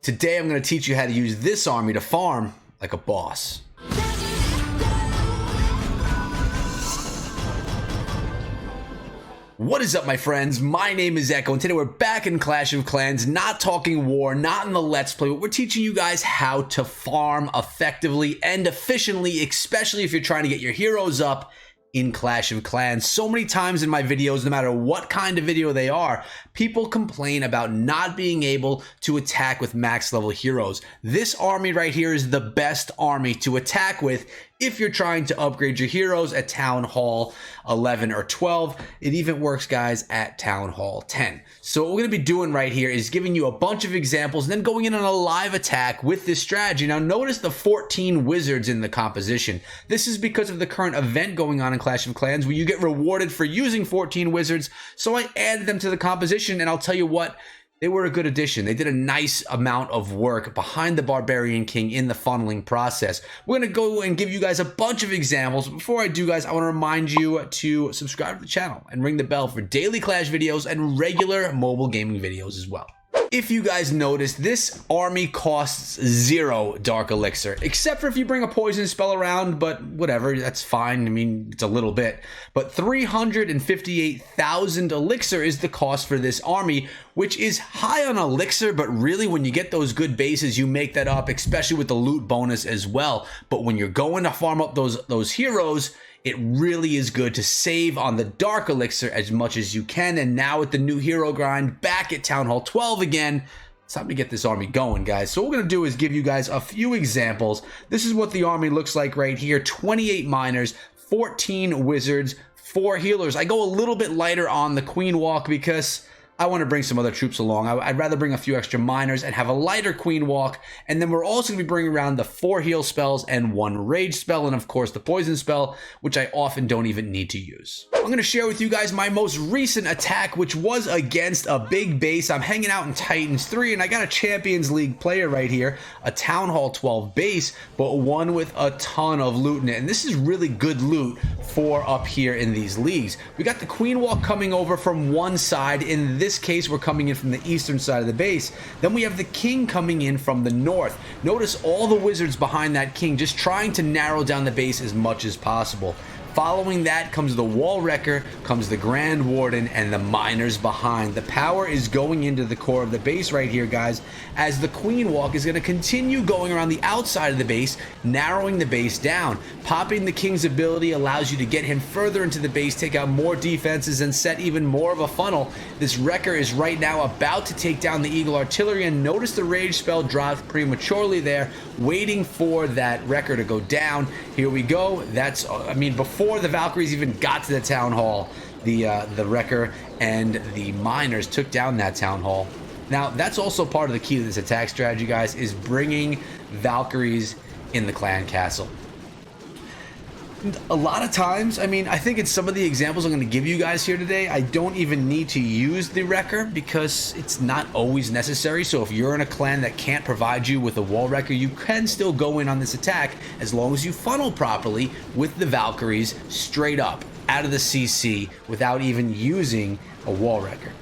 Today I'm going to teach you how to use this army to farm like a boss. What is up, my friends? My name is Echo, and today we're back in Clash of Clans, not talking war, not in the Let's Play, but we're teaching you guys how to farm effectively and efficiently, especially if you're trying to get your heroes up in Clash of Clans. So many times in my videos, no matter what kind of video they are, people complain about not being able to attack with max level heroes. This army right here is the best army to attack with if you're trying to upgrade your heroes at Town Hall 11 or 12. It even works, guys, at Town Hall 10. So what we're going to be doing right here is giving you a bunch of examples and then going in on a live attack with this strategy. Now notice the 14 wizards in the composition. This is because of the current event going on in Clash of Clans where you get rewarded for using 14 wizards. So I added them to the composition, and I'll tell you what, they were a good addition. They did a nice amount of work behind the Barbarian King in the funneling process. We're going to go and give you guys a bunch of examples. Before I do, guys, I want to remind you to subscribe to the channel and ring the bell for daily Clash videos and regular mobile gaming videos as well. If you guys noticed, this army costs 0 Dark Elixir, except for if you bring a poison spell around, but whatever, that's fine. I mean, it's a little bit. But 358,000 Elixir is the cost for this army, which is high on Elixir, but really when you get those good bases, you make that up, especially with the loot bonus as well. But when you're going to farm up those heroes, it really is good to save on the Dark Elixir as much as you can. And now with the new hero grind back at Town Hall 12 again, it's time to get this army going, guys. So what we're going to do is give you guys a few examples. This is what the army looks like right here. 28 miners, 14 wizards, 4 healers. I go a little bit lighter on the Queen Walk because I want to bring some other troops along. I'd rather bring a few extra miners and have a lighter Queen Walk. And then we're also going to be bringing around the 4 heal spells and 1 rage spell. And of course the poison spell, which I often don't even need to use. I'm going to share with you guys my most recent attack, which was against a big base. I'm hanging out in Titans 3 and I got a Champions League player right here, a Town Hall 12 base, but one with a ton of loot in it. And this is really good loot for up here in these leagues. We got the Queen Walk coming over from one side. In this case, we're coming in from the eastern side of the base. Then we have the king coming in from the north. Notice all the wizards behind that king, just trying to narrow down the base as much as possible. Following that comes the Wall Wrecker, comes the Grand Warden, and the miners behind. The power is going into the core of the base right here, guys, as the Queen Walk is going to continue going around the outside of the base, narrowing the base down. Popping the King's ability allows you to get him further into the base, take out more defenses, and set even more of a funnel. This Wrecker is right now about to take down the Eagle Artillery, and notice the rage spell dropped prematurely there, waiting for that Wrecker to go down. Here we go. That's, I mean, before the Valkyries even got to the Town Hall, the Wrecker and the miners took down that Town Hall. Now, that's also part of the key to this attack strategy, guys, is bringing Valkyries in the clan castle. A lot of times, I mean, I think in some of the examples I'm going to give you guys here today, I don't even need to use the Wrecker because it's not always necessary. So if you're in a clan that can't provide you with a Wall Wrecker, you can still go in on this attack as long as you funnel properly with the Valkyries straight up out of the CC without even using a Wall Wrecker.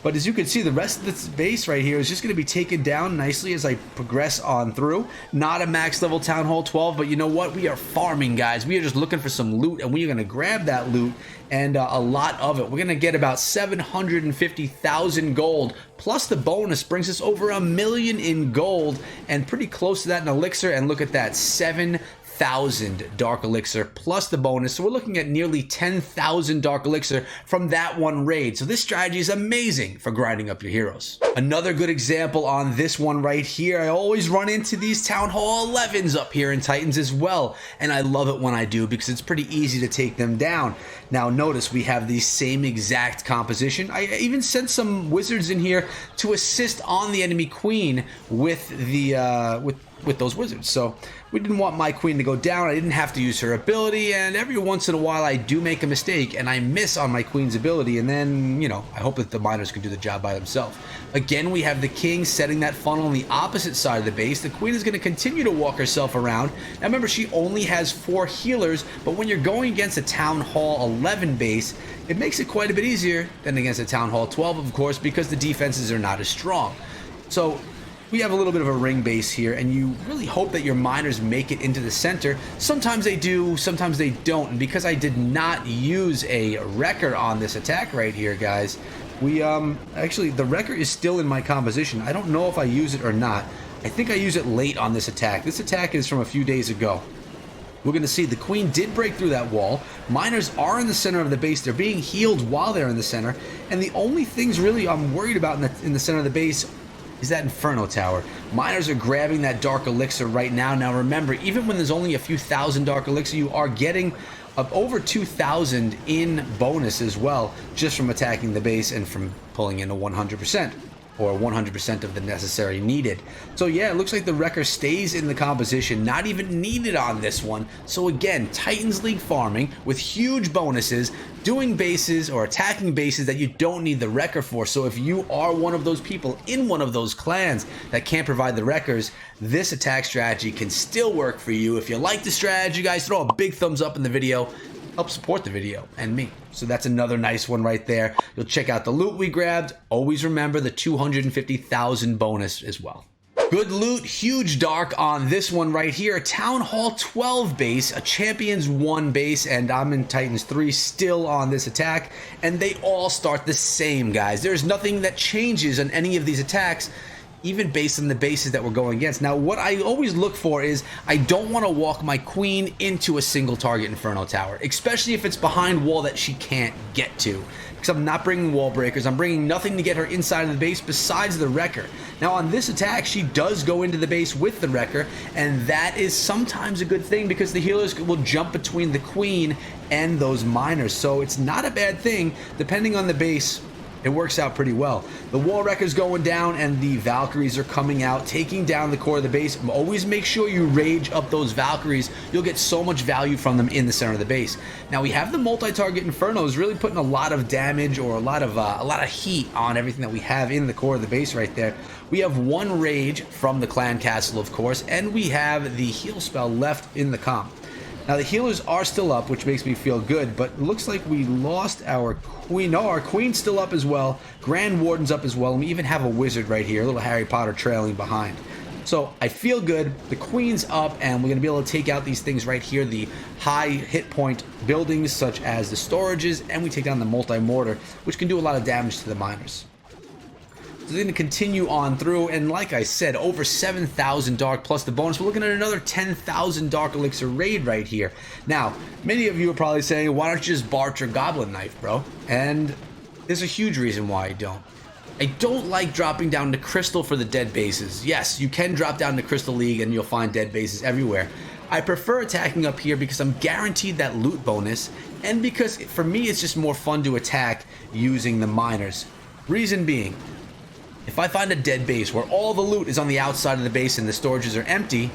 But as you can see, the rest of this base right here is just going to be taken down nicely as I progress on through. Not a max level Town Hall 12, but you know what? We are farming, guys. We are just looking for some loot, and we are going to grab that loot, and a lot of it. We're going to get about 750,000 gold, plus the bonus brings us over 1 million in gold, and pretty close to that in elixir. And look at that, 7,000 Dark Elixir plus the bonus. So we're looking at nearly 10,000 Dark Elixir from that one raid. So this strategy is amazing for grinding up your heroes. Another good example on this one right here, I always run into these Town Hall 11s up here in Titans as well. And I love it when I do because it's pretty easy to take them down. Now notice we have the same exact composition. I even sent some wizards in here to assist on the enemy queen with the with those wizards. So we didn't want my queen to go down. I didn't have to use her ability, and every once in a while I do make a mistake and I miss on my queen's ability, and then, you know, I hope that the miners can do the job by themselves. Again, we have the king setting that funnel on the opposite side of the base. The queen is going to continue to walk herself around. Now remember, she only has 4 healers, but when you're going against a Town Hall 11 base, it makes it quite a bit easier than against a Town Hall 12, of course, because the defenses are not as strong. So we have a little bit of a ring base here, and you really hope that your miners make it into the center. Sometimes they do, sometimes they don't. And because I did not use a wrecker on this attack right here, guys, we actually, the wrecker is still in my composition. I don't know if I use it or not. I think I use it late on this attack. This attack is from a few days ago. We're going to see the queen did break through that wall. Miners are in the center of the base. They're being healed while they're in the center. And the only things really I'm worried about in the center of the base is that Inferno Tower. Miners are grabbing that Dark Elixir right now. Now remember, even when there's only a few thousand Dark Elixir, you are getting over 2,000 in bonus as well, just from attacking the base and from pulling in a 100%. Or 100% of the necessary needed. So yeah, it looks like the wrecker stays in the composition, not even needed on this one. So again, Titans League farming with huge bonuses, doing bases or attacking bases that you don't need the wrecker for. So if you are one of those people in one of those clans that can't provide the wreckers, this attack strategy can still work for you. If you like the strategy, guys, throw a big thumbs up in the video. Help support the video and me. So that's another nice one right there. You'll check out the loot we grabbed. Always remember the 250,000 bonus as well. Good loot, huge dark on this one right here. Town Hall 12 base, a Champions 1 base, and I'm in Titans 3 still on this attack. And they all start the same, guys. There's nothing that changes on any of these attacks, even based on the bases that we're going against. Now, what I always look for is I don't want to walk my queen into a single target Inferno Tower, especially if it's behind wall that she can't get to, because I'm not bringing wall breakers. I'm bringing nothing to get her inside of the base besides the wrecker. Now, on this attack, she does go into the base with the wrecker, and that is sometimes a good thing because the healers will jump between the queen and those miners. So it's not a bad thing, depending on the base. It works out pretty well. The wall wrecker's going down and the Valkyries are coming out, taking down the core of the base. Always make sure you rage up those Valkyries. You'll get so much value from them in the center of the base. Now we have the multi-target Infernos really putting a lot of damage or a lot of heat on everything that we have in the core of the base right there. We have one rage from the clan castle, of course, and we have the heal spell left in the comp. Now the healers are still up, which makes me feel good, but it looks like we lost our queen. No, our queen's still up as well. Grand Warden's up as well, and we even have a wizard right here, a little Harry Potter trailing behind. So I feel good. The queen's up, and we're going to be able to take out these things right here, the high hit point buildings such as the storages, and we take down the multi-mortar, which can do a lot of damage to the miners. So they're going to continue on through, and like I said, over 7,000 dark plus the bonus. We're looking at another 10,000 dark elixir raid right here. Now, many of you are probably saying, why don't you just barter Goblin Knife, bro? And there's a huge reason why I don't. I don't like dropping down to Crystal for the dead bases. Yes, you can drop down to Crystal League and you'll find dead bases everywhere. I prefer attacking up here because I'm guaranteed that loot bonus, and because for me it's just more fun to attack using the miners. Reason being, if I find a dead base where all the loot is on the outside of the base and the storages are empty,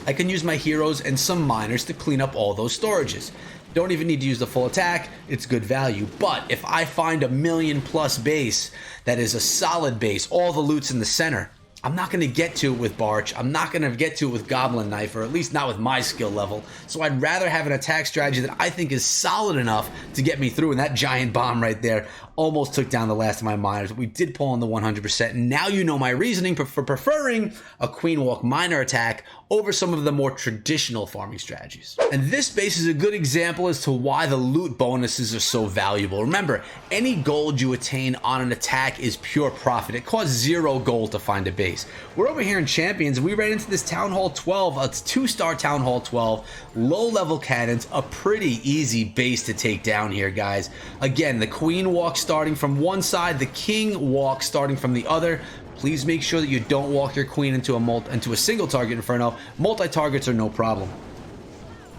I can use my heroes and some miners to clean up all those storages. Don't even need to use the full attack, it's good value. But if I find a million plus base that is a solid base, all the loot's in the center, I'm not going to get to it with Barch. I'm not going to get to it with Goblin Knife, or at least not with my skill level. So I'd rather have an attack strategy that I think is solid enough to get me through. And that giant bomb right there almost took down the last of my miners. But we did pull on the 100%. And now you know my reasoning for preferring a Queen Walk miner attack over some of the more traditional farming strategies. And this base is a good example as to why the loot bonuses are so valuable. Remember, any gold you attain on an attack is pure profit. It costs 0 gold to find a base. We're over here in Champions, and we ran into this Town Hall 12, a 2-star Town Hall 12, low-level cannons, a pretty easy base to take down here, guys. Again, the Queen Walk starting from one side, the King Walk starting from the other. Please make sure that you don't walk your queen into a single target Inferno. Multi-targets are no problem.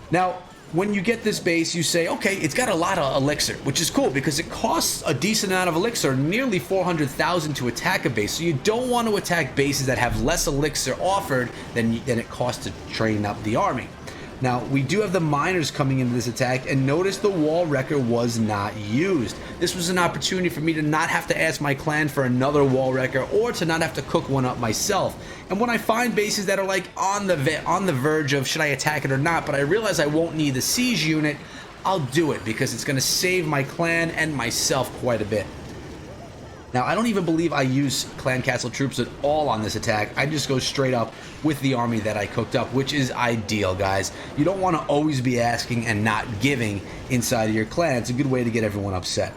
Now, when you get this base, you say, okay, it's got a lot of elixir, which is cool because it costs a decent amount of elixir, nearly 400,000 to attack a base. So you don't want to attack bases that have less elixir offered than it costs to train up the army. Now, we do have the miners coming into this attack, and notice the wall wrecker was not used. This was an opportunity for me to not have to ask my clan for another wall wrecker, or to not have to cook one up myself. And when I find bases that are like on the verge of should I attack it or not, but I realize I won't need the siege unit, I'll do it because it's going to save my clan and myself quite a bit. Now, I don't even believe I use clan castle troops at all on this attack. I just go straight up with the army that I cooked up, which is ideal, guys. You don't want to always be asking and not giving inside of your clan. It's a good way to get everyone upset.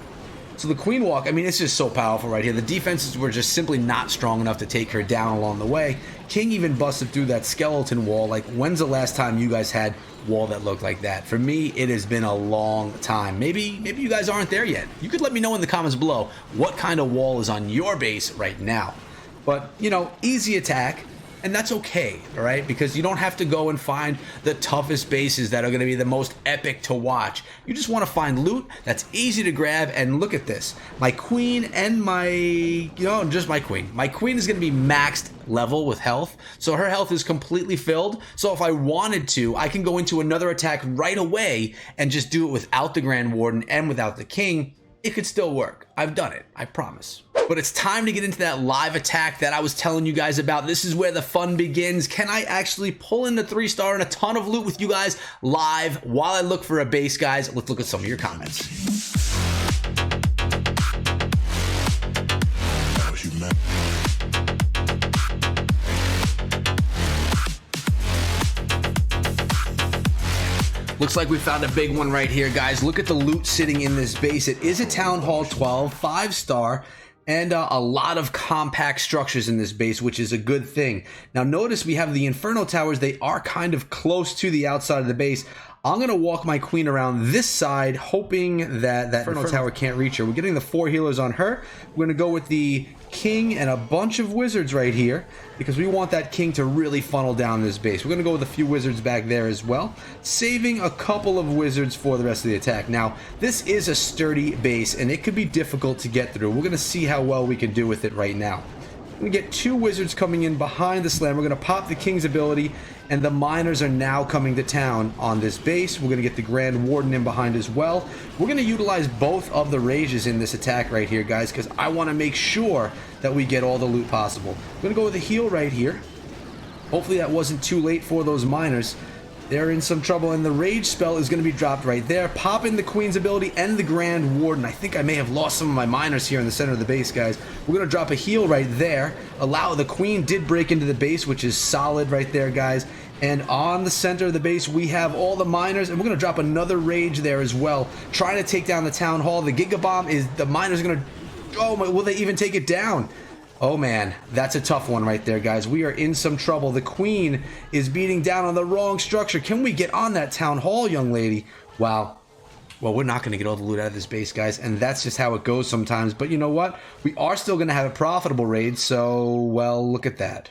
So the queen walk, I mean, it's just so powerful right here. The defenses were just simply not strong enough to take her down along the way. King even busted through that skeleton wall. Like, when's the last time you guys had wall that looked like that? For me, it has been a long time. Maybe you guys aren't there yet. You could let me know in the comments below what kind of wall is on your base right now. But, you know, easy attack. And that's okay, all right? Because you don't have to go and find the toughest bases that are going to be the most epic to watch. You just want to find loot that's easy to grab. And look at this. My queen and just my queen. My queen is going to be maxed level with health. So her health is completely filled. So if I wanted to, I can go into another attack right away and just do it without the Grand Warden and without the king. It could still work. I've done it, I promise. But it's time to get into that live attack that I was telling you guys about. This is where the fun begins. Can I actually pull in the 3-star and a ton of loot with you guys live while I look for a base, guys? Let's look at some of your comments. Looks like we found a big one right here, guys. Look at the loot sitting in this base. It is a Town Hall 12, 5-star, and a lot of compact structures in this base, which is a good thing. Now notice we have the Inferno Towers. They are kind of close to the outside of the base. I'm going to walk my queen around this side, hoping that Inferno Tower can't reach her. We're getting the 4 healers on her. We're going to go with the king and a bunch of wizards right here because we want that king to really funnel down this base. We're going to go with a few wizards back there as well, saving a couple of wizards for the rest of the attack. Now, this is a sturdy base, and it could be difficult to get through. We're going to see how well we can do with it right now. We're going to get 2 wizards coming in behind the slam. We're going to pop the king's ability, and the miners are now coming to town on this base. We're going to get the Grand Warden in behind as well. We're going to utilize both of the rages in this attack right here, guys, because I want to make sure that we get all the loot possible. We're going to go with a heal right here. Hopefully that wasn't too late for those miners. They're in some trouble, and the rage spell is going to be dropped right there. Pop in the queen's ability and the Grand Warden. I think I may have lost some of my miners here in the center of the base, guys. We're going to drop a heal right there. Allow the queen did break into the base, which is solid right there, guys. And on the center of the base, we have all the miners, and we're going to drop another rage there as well, trying to take down the town hall. The Giga Bomb is the miners going to... Oh, my, will they even take it down? Oh man, that's a tough one right there, guys. We are in some trouble. The queen is beating down on the wrong structure. Can we get on that town hall, young lady? Wow. Well, we're not going to get all the loot out of this base, guys, and that's just how it goes sometimes. But you know what? We are still going to have a profitable raid, so, well, look at that.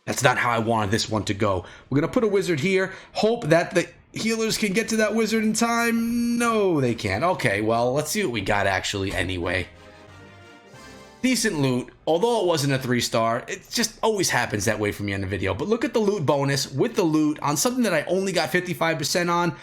That's not how I wanted this one to go. We're going to put a wizard here. Hope that the healers can get to that wizard in time. No, they can't. Okay, well, let's see what we got actually anyway. Decent loot, although it wasn't a 3-star. It just always happens that way for me in the video. But look at the loot bonus with the loot on something that I only got 55% on.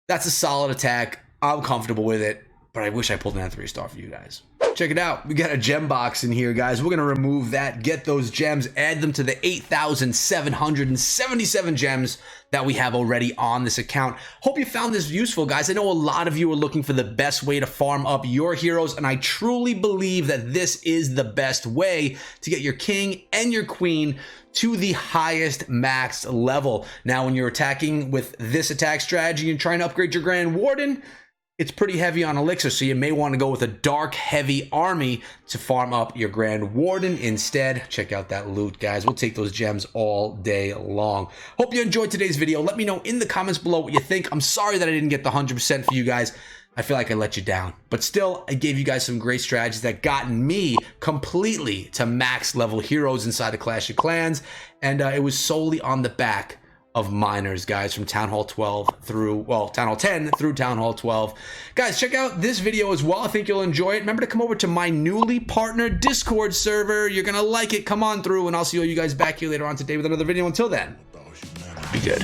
That's a solid attack. I'm comfortable with it, but I wish I pulled in a 3-star for you guys. Check it out. We got a gem box in here, guys. We're going to remove that, get those gems, add them to the 8,777 gems that we have already on this account. Hope you found this useful, guys. I know a lot of you are looking for the best way to farm up your heroes, and I truly believe that this is the best way to get your king and your queen to the highest max level. Now, when you're attacking with this attack strategy and trying to upgrade your Grand Warden, it's pretty heavy on elixir, so you may want to go with a dark heavy army to farm up your Grand Warden instead. Check out that loot, guys. We'll take those gems all day long. Hope you enjoyed today's video. Let me know in the comments below what you think. I'm sorry that I didn't get the 100% for you guys. I feel like I let you down, but still, I gave you guys some great strategies that got me completely to max level heroes inside of Clash of Clans, and it was solely on the back of miners, guys, from Town Hall 12 through, well, Town Hall 10 through Town Hall 12. Guys, check out this video as well. I think you'll enjoy it. Remember to come over to my newly partnered Discord server. You're gonna like it. Come on through, and I'll see all you guys back here later on today with another video. Until then, be good.